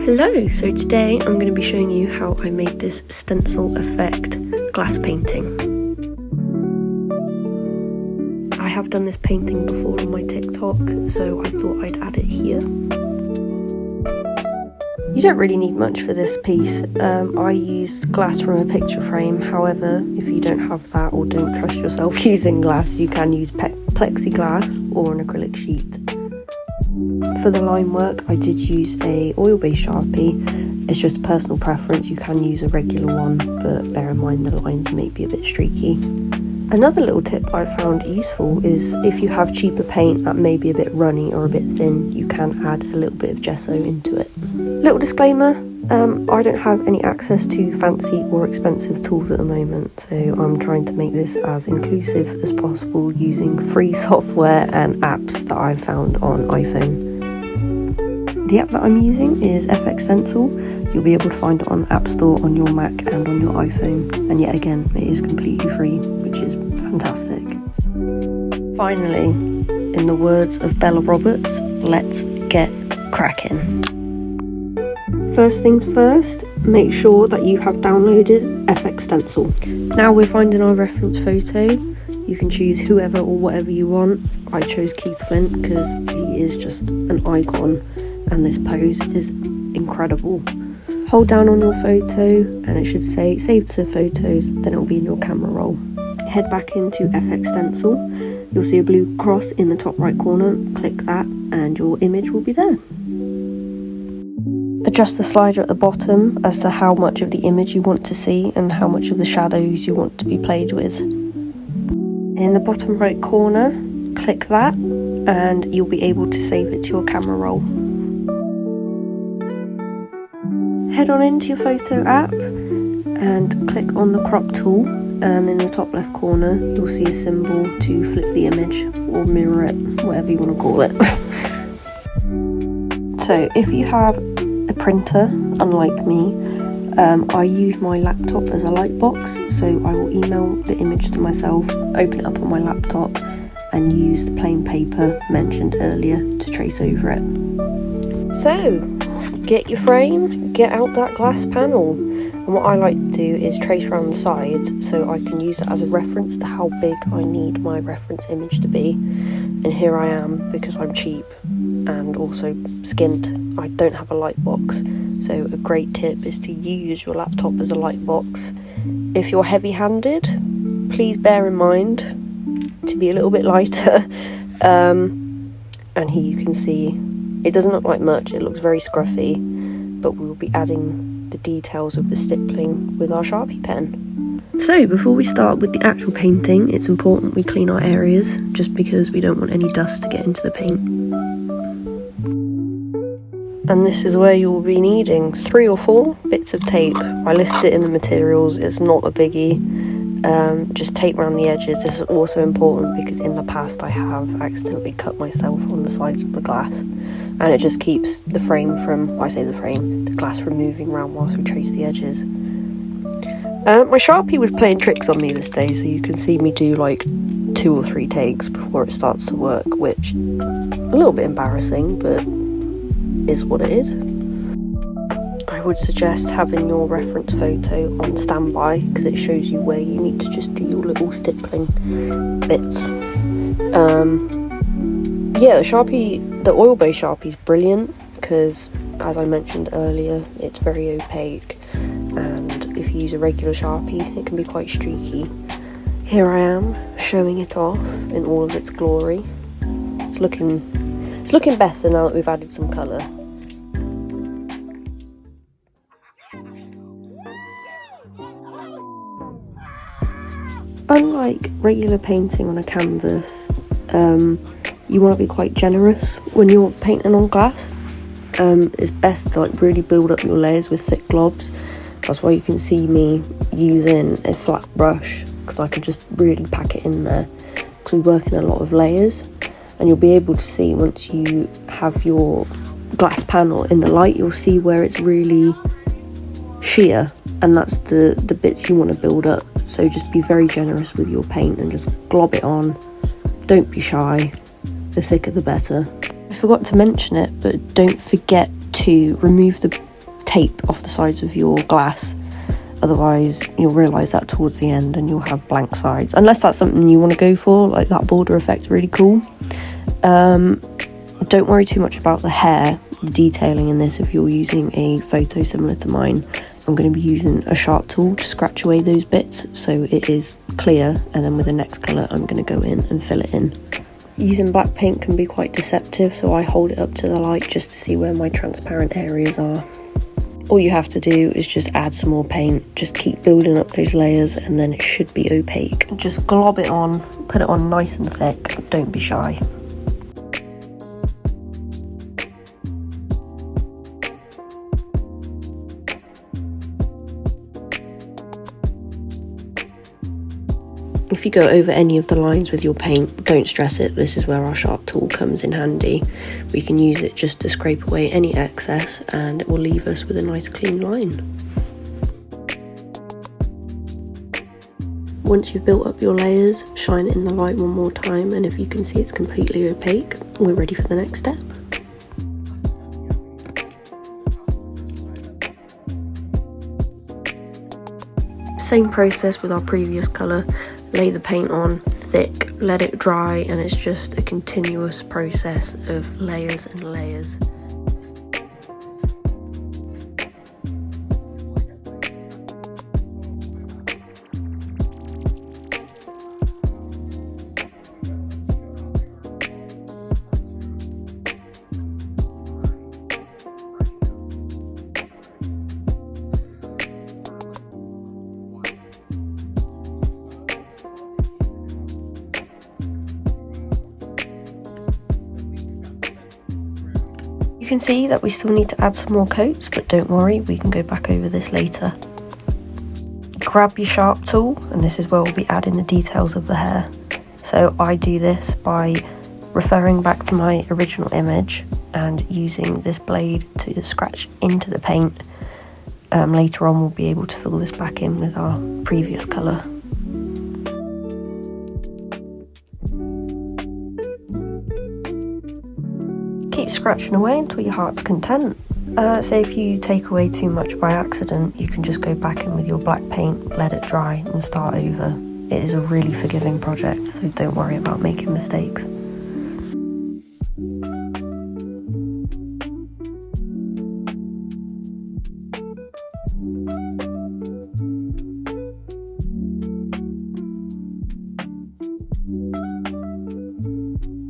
Hello, so today I'm going to be showing you how I made this stencil effect glass painting. I have done this painting before on my TikTok, so I thought I'd add it here. You don't really need much for this piece. I used glass from a picture frame, however, if you don't have that or don't trust yourself using glass, you can use plexiglass or an acrylic sheet. For the line work, I did use a oil-based Sharpie. It's just a personal preference, you can use a regular one, but bear in mind the lines may be a bit streaky. Another little tip I found useful is if you have cheaper paint that may be a bit runny or a bit thin, you can add a little bit of gesso into it. Little disclaimer, I don't have any access to fancy or expensive tools at the moment, so I'm trying to make this as inclusive as possible using free software and apps that I've found on iPhone. The app that I'm using is FX Stencil. You'll be able to find it on the App Store on your Mac and on your iPhone, and yet again it is completely free, which is fantastic. Finally, in the words of Bella Roberts, let's get cracking. First things first, make sure that you have downloaded FX Stencil. Now we're finding our reference photo. You can choose whoever or whatever you want. I chose Keith Flint because he is just an icon and this pose is incredible. Hold down on your photo and it should say save to photos, then it will be in your camera roll. Head back into FX Stencil. You'll see a blue cross in the top right corner. Click that and your image will be there. Adjust the slider at the bottom as to how much of the image you want to see and how much of the shadows you want to be played with. In the bottom right corner, click that and you'll be able to save it to your camera roll. Head on into your photo app and click on the crop tool, and in the top left corner you'll see a symbol to flip the image or mirror it, whatever you want to call it. So if you have a printer, unlike me, I use my laptop as a light box, so I will email the image to myself, open it up on my laptop and use the plain paper mentioned earlier to trace over it. So, get your frame, get out that glass panel, and what I like to do is trace around the sides so I can use it as a reference to how big I need my reference image to be. And here I am, because I'm cheap and also skint, I don't have a light box, so a great tip is to use your laptop as a light box. If you're heavy-handed, please bear in mind to be a little bit lighter. And here you can see it doesn't look like much, it looks very scruffy, but we'll be adding the details of the stippling with our Sharpie pen. So before we start with the actual painting, it's important we clean our areas, just because we don't want any dust to get into the paint. And this is where you'll be needing 3 or 4 bits of tape. I listed it in the materials, it's not a biggie. Just tape around the edges. This is also important because in the past I have accidentally cut myself on the sides of the glass, and it just keeps the frame from, the glass from moving around whilst we trace the edges. My Sharpie was playing tricks on me this day, so you can see me do like 2 or 3 takes before it starts to work, which a little bit embarrassing, but is what it is. I would suggest having your reference photo on standby because it shows you where you need to just do your little stippling bits. The oil-based Sharpie is brilliant because, as I mentioned earlier, it's very opaque, and if you use a regular Sharpie it can be quite streaky. Here I am showing it off in all of its glory. It's looking better now that we've added some colour. Unlike regular painting on a canvas, you want to be quite generous when you're painting on glass. It's best to really build up your layers with thick globs. That's why you can see me using a flat brush, because I can just really pack it in there, because we work in a lot of layers. And you'll be able to see once you have your glass panel in the light, you'll see where it's really sheer, and that's the bits you want to build up. So just be very generous with your paint and just glob it on. Don't be shy, the thicker the better. I forgot to mention it, but don't forget to remove the tape off the sides of your glass. Otherwise you'll realise that towards the end and you'll have blank sides, unless that's something you want to go for, like that border effect's really cool. Don't worry too much about the hair, the detailing in this. If you're using a photo similar to mine, I'm going to be using a sharp tool to scratch away those bits so it is clear, and then with the next colour I'm going to go in and fill it in. Using black paint can be quite deceptive, so I hold it up to the light just to see where my transparent areas are. All you have to do is just add some more paint, just keep building up those layers and then it should be opaque. Just glob it on, put it on nice and thick, don't be shy. If you go over any of the lines with your paint, don't stress it. This is where our sharp tool comes in handy. We can use it just to scrape away any excess and it will leave us with a nice clean line. Once you've built up your layers, shine it in the light one more time, and if you can see it's completely opaque, we're ready for the next step. Same process with our previous colour. Lay the paint on thick, let it dry, and it's just a continuous process of layers and layers. You can see that we still need to add some more coats, but don't worry, we can go back over this later. Grab your sharp tool, and this is where we'll be adding the details of the hair. So I do this by referring back to my original image and using this blade to scratch into the paint. Later on we'll be able to fill this back in with our previous colour. Keep scratching away until your heart's content. Say if you take away too much by accident, you can just go back in with your black paint, let it dry and start over. It is a really forgiving project, so don't worry about making mistakes.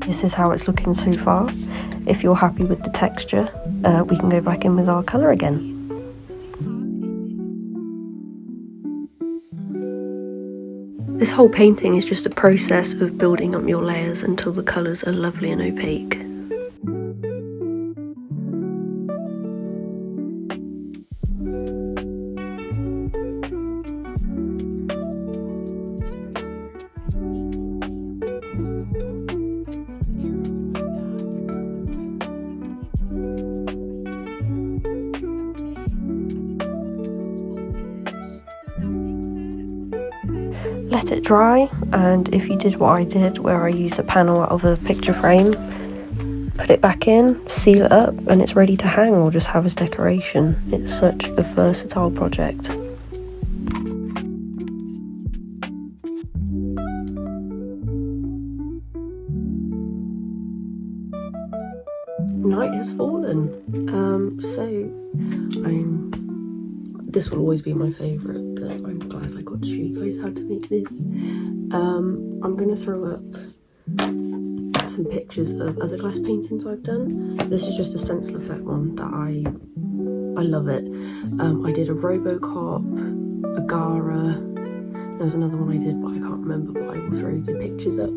This is how it's looking so far. If you're happy with the texture, we can go back in with our colour again. This whole painting is just a process of building up your layers until the colours are lovely and opaque. Let it dry, and if you did what I did, where I used a panel out of a picture frame, put it back in, seal it up, and it's ready to hang or just have as decoration. It's such a versatile project. Night has fallen, this will always be my favourite, but I'm glad I got to show you guys how to make this. I'm going to throw up some pictures of other glass paintings I've done. This is just a stencil effect one that I love it. I did a Robocop, a Gara, there was another one I did but I can't remember, but I will throw the pictures up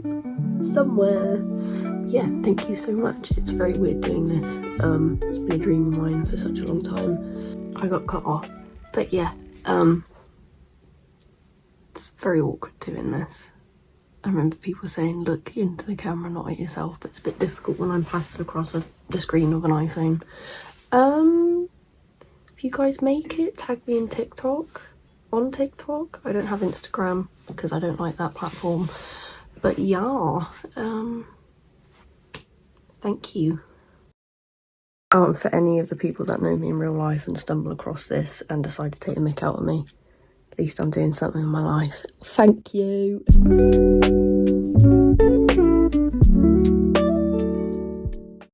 somewhere. Yeah, thank you so much. It's very weird doing this. It's been a dream of mine for such a long time. I got cut off. But yeah, it's very awkward doing this. I remember people saying look into the camera, not at yourself, but it's a bit difficult when I'm passing across the screen of an iPhone. If you guys make it, tag me in TikTok. On TikTok. I don't have Instagram because I don't like that platform. But yeah, thank you. For any of the people that know me in real life and stumble across this and decide to take a mick out of me, at least I'm doing something in my life. Thank you.